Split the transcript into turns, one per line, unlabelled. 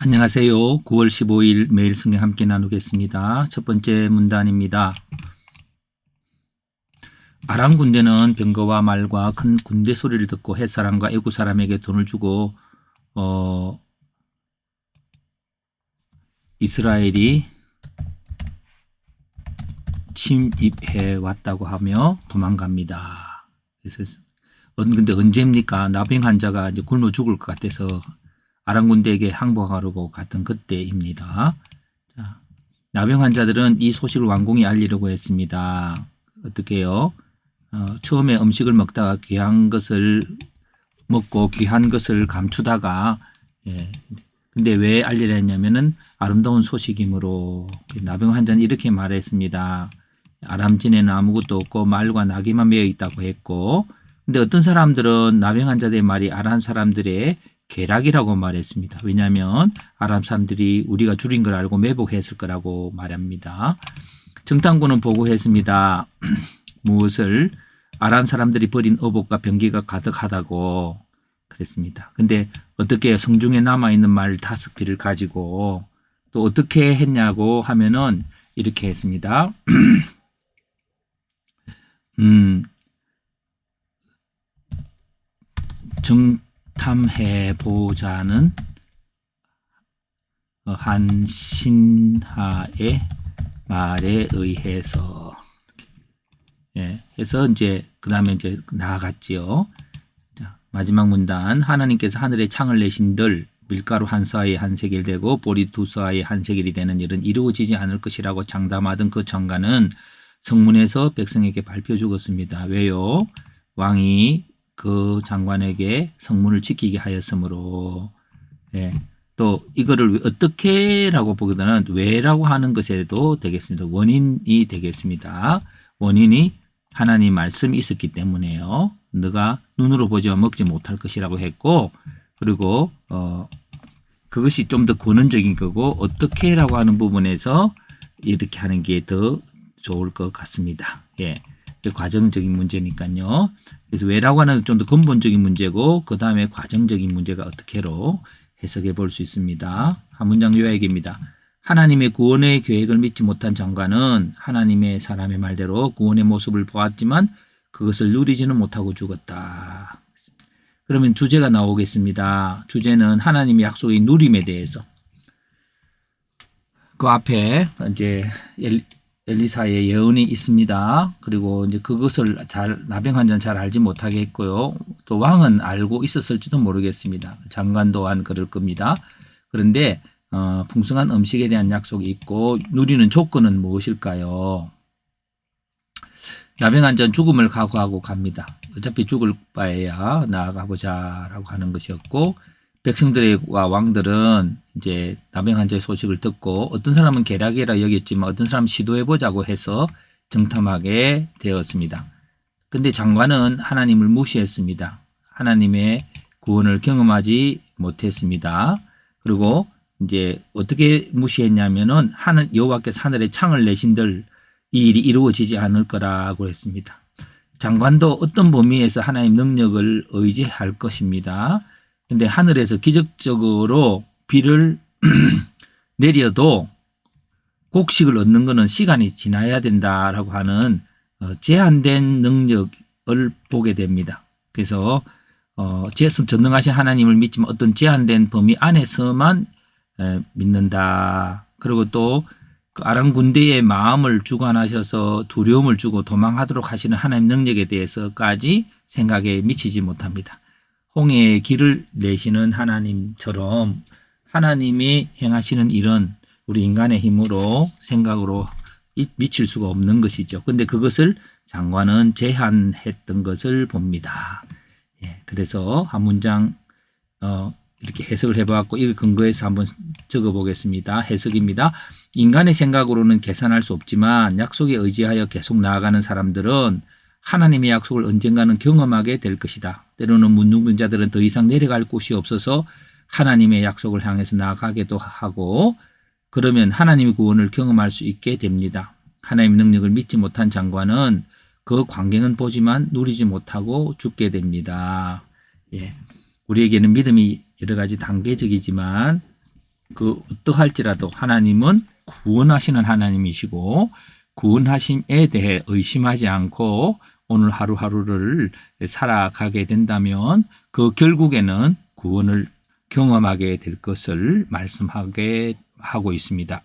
안녕하세요. 9월 15일 매일 성경 함께 나누겠습니다. 첫 번째 문단입니다. 아람 군대는 병거와 말과 큰 군대 소리를 듣고 헷 사람과 애굽 사람에게 돈을 주고 이스라엘이 침입해 왔다고 하며 도망갑니다. 그래서 근데 언제입니까? 나병 환자가 이제 굶어 죽을 것 같아서 아람 군대에게 항복하려고 갔던 그때입니다. 자, 나병 환자들은 이 소식을 왕궁에 알리려고 했습니다. 어떻게 해요? 처음에 음식을 먹다가 귀한 것을 먹고 귀한 것을 감추다가 근데 왜 알리려 했냐면은 아름다운 소식이므로 나병 환자는 이렇게 말했습니다. 아람진에는 아무것도 없고 말과 나귀만 매여 있다고 했고, 근데 어떤 사람들은 나병 환자들의 말이 아람 사람들의 괴락이라고 말했습니다. 왜냐하면 아람 사람들이 우리가 줄인 걸 알고 매복했을 거라고 말합니다. 정탐꾼은 보고했습니다. 무엇을? 아람 사람들이 버린 어복과 병기가 가득하다고 그랬습니다. 근데 어떻게 성중에 남아있는 말 5필을 가지고 또 어떻게 했냐고 하면은 이렇게 했습니다. 정탐해보자는 한 신하의 말에 의해서 해서 이제 그 다음에 이제 나아갔지요. 자, 마지막 문단. 하나님께서 하늘에 창을 내신들 밀가루 한 서아에 한 세겔 되고 보리 두 서아에 한 세겔이 되는 일은 이루어지지 않을 것이라고 장담하던 그 청가는 성문에서 백성에게 발표 주었습니다. 왜요? 왕이 그 장관에게 성문을 지키게 하였으므로. 또 이거를 어떻게라고 보기보다는 왜라고 하는 것에도 되겠습니다. 원인이 되겠습니다. 원인이 하나님 말씀이 있었기 때문에요. 너가 눈으로 보지만 먹지 못할 것이라고 했고, 그리고 그것이 좀 더 근원적인 거고 어떻게라고 하는 부분에서 이렇게 하는 게 더 좋을 것 같습니다. 과정적인 문제니까요. 그래서 왜라고 하는 좀 더 근본적인 문제고 그 다음에 과정적인 문제가 어떻게로 해석해 볼 수 있습니다. 한 문장 요약입니다. 하나님의 구원의 계획을 믿지 못한 장관은 하나님의 사람의 말대로 구원의 모습을 보았지만 그것을 누리지는 못하고 죽었다. 그러면 주제가 나오겠습니다. 주제는 하나님의 약속의 누림에 대해서. 그 앞에 이제 엘리사의 예언이 있습니다. 그리고 이제 그것을 나병 환자는 잘 알지 못하게 했고요. 또 왕은 알고 있었을지도 모르겠습니다. 장관 또한 그럴 겁니다. 그런데 풍성한 음식에 대한 약속이 있고 누리는 조건은 무엇일까요? 나병 환자는 죽음을 각오하고 갑니다. 어차피 죽을 바에야 나아가보자라고 하는 것이었고, 백성들과 왕들은 이제 나병 환자의 소식을 듣고 어떤 사람은 계략이라 여겼지만 어떤 사람은 시도해보자고 해서 정탐하게 되었습니다. 근데 장관은 하나님을 무시했습니다. 하나님의 구원을 경험하지 못했습니다. 그리고 이제 어떻게 무시했냐면은 여호와께서 하늘에 창을 내신들 이 일이 이루어지지 않을 거라고 했습니다. 장관도 어떤 범위에서 하나님 능력을 의지할 것입니다. 근데 하늘에서 기적적으로 비를 내려도 곡식을 얻는 것은 시간이 지나야 된다라고 하는 제한된 능력을 보게 됩니다. 그래서 전능하신 하나님을 믿지만 어떤 제한된 범위 안에서만 믿는다. 그리고 또 그 아람 군대의 마음을 주관하셔서 두려움을 주고 도망하도록 하시는 하나님 능력에 대해서까지 생각에 미치지 못합니다. 홍해의 길을 내시는 하나님처럼 하나님이 행하시는 일은 우리 인간의 힘으로 생각으로 미칠 수가 없는 것이죠. 그런데 그것을 장관은 제한했던 것을 봅니다. 그래서 한 문장 이렇게 해석을 해봤고 이걸 근거해서 한번 적어보겠습니다. 해석입니다. 인간의 생각으로는 계산할 수 없지만 약속에 의지하여 계속 나아가는 사람들은 하나님의 약속을 언젠가는 경험하게 될 것이다. 때로는 문둥근 자들은 더 이상 내려갈 곳이 없어서 하나님의 약속을 향해서 나아가기도 하고, 그러면 하나님의 구원을 경험할 수 있게 됩니다. 하나님의 능력을 믿지 못한 장관은 그 광경은 보지만 누리지 못하고 죽게 됩니다. 우리에게는 믿음이 여러 가지 단계적이지만 어떠할지라도 하나님은 구원하시는 하나님이시고 구원하심에 대해 의심하지 않고 오늘 하루하루를 살아가게 된다면 그 결국에는 구원을 경험하게 될 것을 말씀하게 하고 있습니다.